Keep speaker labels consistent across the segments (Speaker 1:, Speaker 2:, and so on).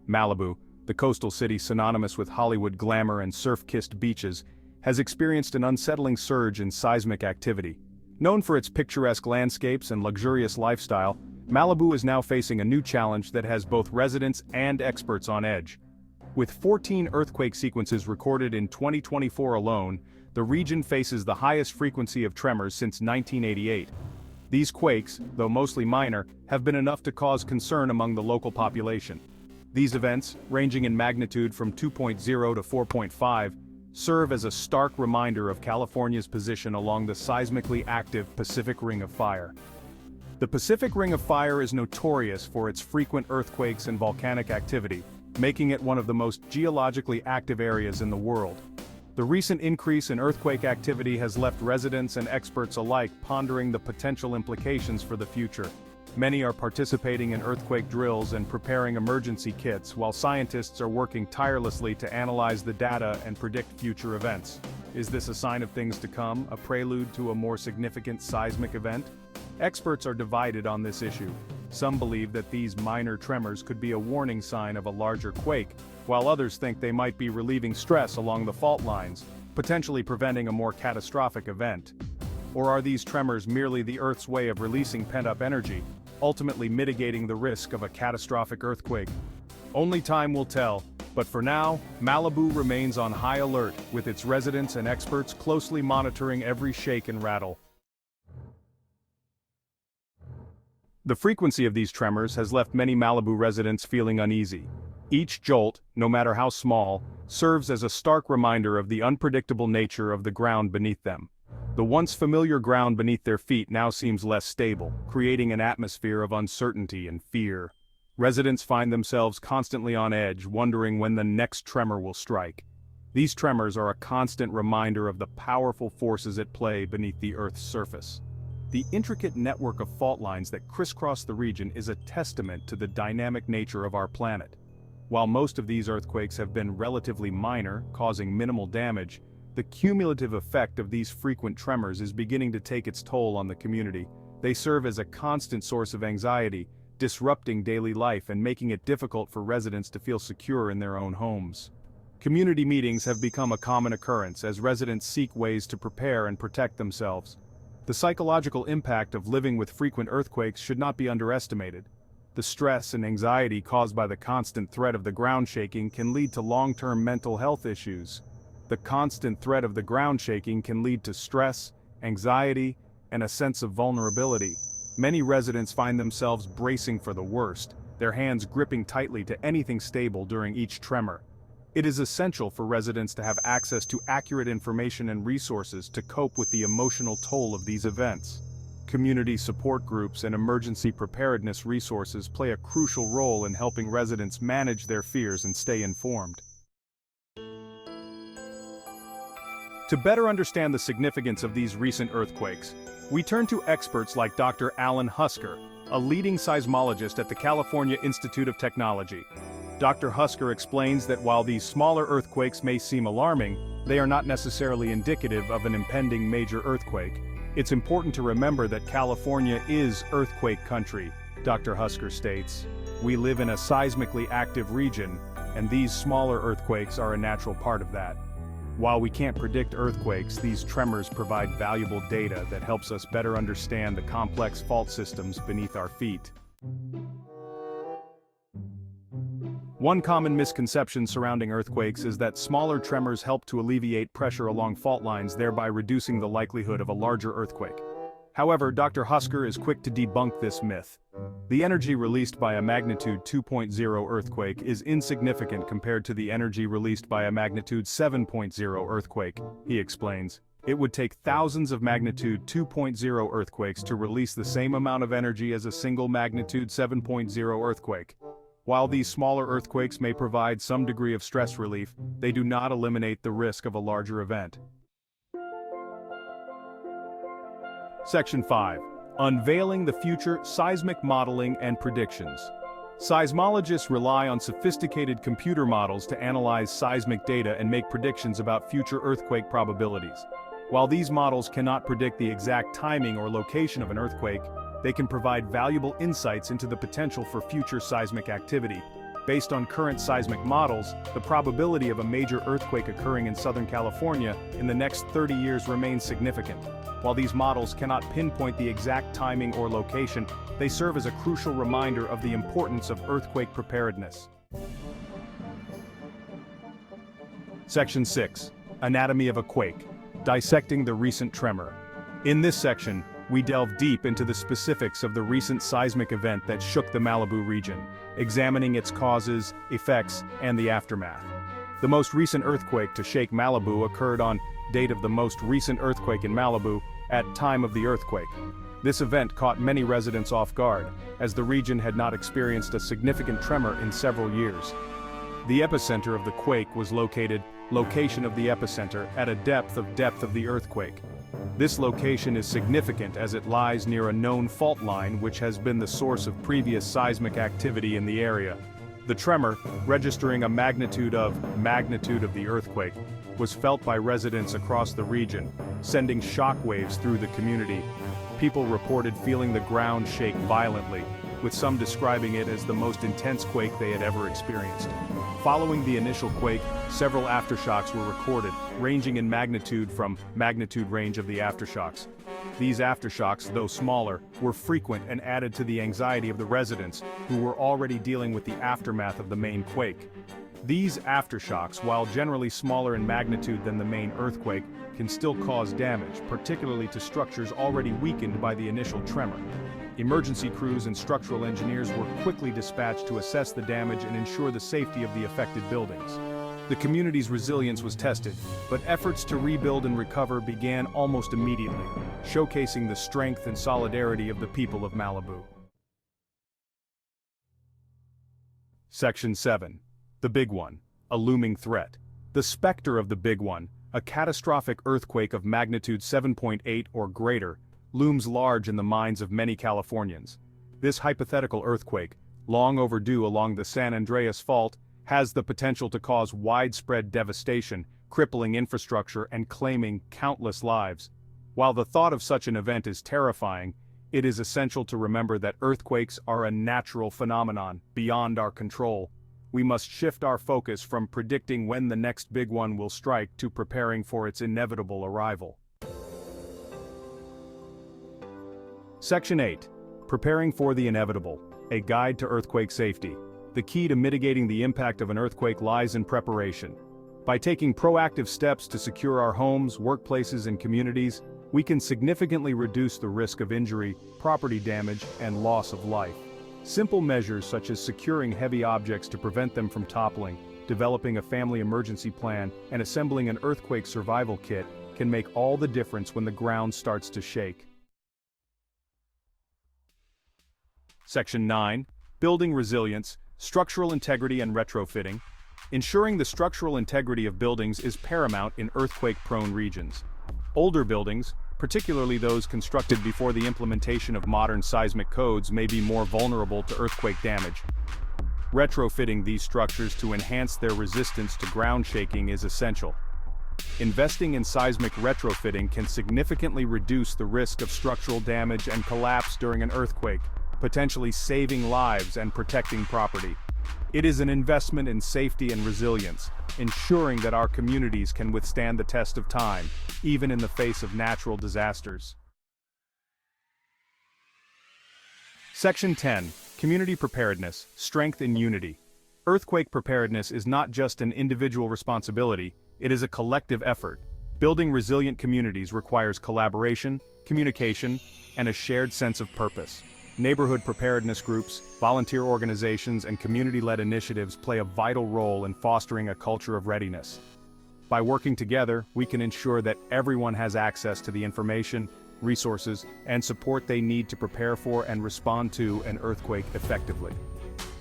Speaker 1: Malibu, the coastal city synonymous with Hollywood glamour and surf-kissed beaches, has experienced an unsettling surge in seismic activity. Known for its picturesque landscapes and luxurious lifestyle, Malibu is now facing a new challenge that has both residents and experts on edge. With 14 earthquake sequences recorded in 2024 alone, the region faces the highest frequency of tremors since 1988. These quakes, though mostly minor, have been enough to cause concern among the local population. These events, ranging in magnitude from 2.0 to 4.5, serve as a stark reminder of California's position along the seismically active Pacific Ring of Fire. The Pacific Ring of Fire is notorious for its frequent earthquakes and volcanic activity, making it one of the most geologically active areas in the world. The recent increase in earthquake activity has left residents and experts alike pondering the potential implications for the future. Many are participating in earthquake drills and preparing emergency kits, while scientists are working tirelessly to analyze the data and predict future events. Is this a sign of things to come, a prelude to a more significant seismic event? Experts are divided on this issue. Some believe that these minor tremors could be a warning sign of a larger quake, while others think they might be relieving stress along the fault lines, potentially preventing a more catastrophic event. Or are these tremors merely the Earth's way of releasing pent-up energy, ultimately mitigating the risk of a catastrophic earthquake? Only time will tell, but for now, Malibu remains on high alert, with its residents and experts closely monitoring every shake and rattle. The frequency of these tremors has left many Malibu residents feeling uneasy. Each jolt, no matter how small, serves as a stark reminder of the unpredictable nature of the ground beneath them. The once familiar ground beneath their feet now seems less stable, creating an atmosphere of uncertainty and fear. Residents find themselves constantly on edge, wondering when the next tremor will strike. These tremors are a constant reminder of the powerful forces at play beneath the Earth's surface. The intricate network of fault lines that crisscross the region is a testament to the dynamic nature of our planet. While most of these earthquakes have been relatively minor, causing minimal damage, the cumulative effect of these frequent tremors is beginning to take its toll on the community. They serve as a constant source of anxiety, disrupting daily life and making it difficult for residents to feel secure in their own homes. Community meetings have become a common occurrence as residents seek ways to prepare and protect themselves. The psychological impact of living with frequent earthquakes should not be underestimated. The stress and anxiety caused by the constant threat of the ground shaking can lead to long-term mental health issues. The constant threat of the ground shaking can lead to stress, anxiety, and a sense of vulnerability. Many residents find themselves bracing for the worst, their hands gripping tightly to anything stable during each tremor. It is essential for residents to have access to accurate information and resources to cope with the emotional toll of these events. Community support groups and emergency preparedness resources play a crucial role in helping residents manage their fears and stay informed. To better understand the significance of these recent earthquakes, we turn to experts like Dr. Alan Husker, a leading seismologist at the California Institute of Technology. Dr. Husker explains that while these smaller earthquakes may seem alarming, they are not necessarily indicative of an impending major earthquake. It's important to remember that California is earthquake country, Dr. Husker states. We live in a seismically active region, and these smaller earthquakes are a natural part of that. While we can't predict earthquakes, these tremors provide valuable data that helps us better understand the complex fault systems beneath our feet. One common misconception surrounding earthquakes is that smaller tremors help to alleviate pressure along fault lines, thereby reducing the likelihood of a larger earthquake. However, Dr. Husker is quick to debunk this myth. The energy released by a magnitude 2.0 earthquake is insignificant compared to the energy released by a magnitude 7.0 earthquake, he explains. It would take thousands of magnitude 2.0 earthquakes to release the same amount of energy as a single magnitude 7.0 earthquake. While these smaller earthquakes may provide some degree of stress relief, they do not eliminate the risk of a larger event. Section 5. Unveiling the future, seismic modeling and predictions. Seismologists rely on sophisticated computer models to analyze seismic data and make predictions about future earthquake probabilities. While these models cannot predict the exact timing or location of an earthquake, they can provide valuable insights into the potential for future seismic activity. Based on current seismic models, the probability of a major earthquake occurring in Southern California in the next 30 years remains significant. While these models cannot pinpoint the exact timing or location, they serve as a crucial reminder of the importance of earthquake preparedness. Section 6. Anatomy of a quake. Dissecting the recent tremor. In this section, we delve deep into the specifics of the recent seismic event that shook the Malibu region, examining its causes, effects, and the aftermath. The most recent earthquake to shake Malibu occurred on date of the most recent earthquake in Malibu at time of the earthquake. This event caught many residents off guard, as the region had not experienced a significant tremor in several years. The epicenter of the quake was location of the epicenter at a depth of the earthquake. This location is significant as it lies near a known fault line which has been the source of previous seismic activity in the area. The tremor, registering a magnitude of the earthquake, was felt by residents across the region, sending shock waves through the community. People reported feeling the ground shake violently, with some describing it as the most intense quake they had ever experienced. Following the initial quake, several aftershocks were recorded, ranging in magnitude from magnitude range of the aftershocks. These aftershocks, though smaller, were frequent and added to the anxiety of the residents, who were already dealing with the aftermath of the main quake. These aftershocks, while generally smaller in magnitude than the main earthquake, can still cause damage, particularly to structures already weakened by the initial tremor. Emergency crews and structural engineers were quickly dispatched to assess the damage and ensure the safety of the affected buildings. The community's resilience was tested, but efforts to rebuild and recover began almost immediately, showcasing the strength and solidarity of the people of Malibu. Section 7. The Big One, a looming threat. The specter of the Big One, a catastrophic earthquake of magnitude 7.8 or greater, looms large in the minds of many Californians. This hypothetical earthquake, long overdue along the San Andreas Fault, has the potential to cause widespread devastation, crippling infrastructure and claiming countless lives. While the thought of such an event is terrifying, it is essential to remember that earthquakes are a natural phenomenon, beyond our control. We must shift our focus from predicting when the next big one will strike to preparing for its inevitable arrival. Section 8. Preparing for the inevitable, a guide to earthquake safety. The key to mitigating the impact of an earthquake lies in preparation. By taking proactive steps to secure our homes, workplaces, and communities, we can significantly reduce the risk of injury, property damage, and loss of life. Simple measures such as securing heavy objects to prevent them from toppling, developing a family emergency plan, and assembling an earthquake survival kit can make all the difference when the ground starts to shake. Section 9. Building resilience, structural integrity and retrofitting. Ensuring the structural integrity of buildings is paramount in earthquake-prone regions. Older buildings, particularly those constructed before the implementation of modern seismic codes, may be more vulnerable to earthquake damage. Retrofitting these structures to enhance their resistance to ground shaking is essential. Investing in seismic retrofitting can significantly reduce the risk of structural damage and collapse during an earthquake, potentially saving lives and protecting property. It is an investment in safety and resilience, ensuring that our communities can withstand the test of time, even in the face of natural disasters. Section 10. Community preparedness, strength in unity. Earthquake preparedness is not just an individual responsibility, it is a collective effort. Building resilient communities requires collaboration, communication, and a shared sense of purpose. Neighborhood preparedness groups, volunteer organizations, and community-led initiatives play a vital role in fostering a culture of readiness. By working together, we can ensure that everyone has access to the information, resources, and support they need to prepare for and respond to an earthquake effectively.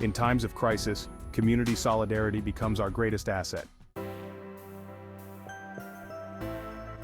Speaker 1: In times of crisis, community solidarity becomes our greatest asset.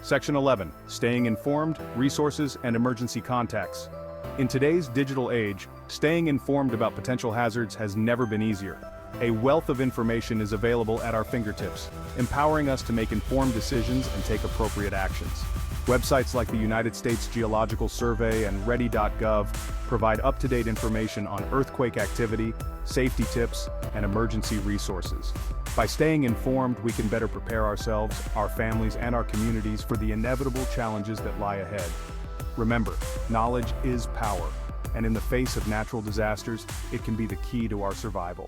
Speaker 1: Section 11. Staying informed, resources, and emergency contacts. In today's digital age, staying informed about potential hazards has never been easier. A wealth of information is available at our fingertips, empowering us to make informed decisions and take appropriate actions. Websites like the United States Geological Survey and Ready.gov provide up-to-date information on earthquake activity, safety tips, and emergency resources. By staying informed, we can better prepare ourselves, our families, and our communities for the inevitable challenges that lie ahead. Remember, knowledge is power, and in the face of natural disasters, it can be the key to our survival.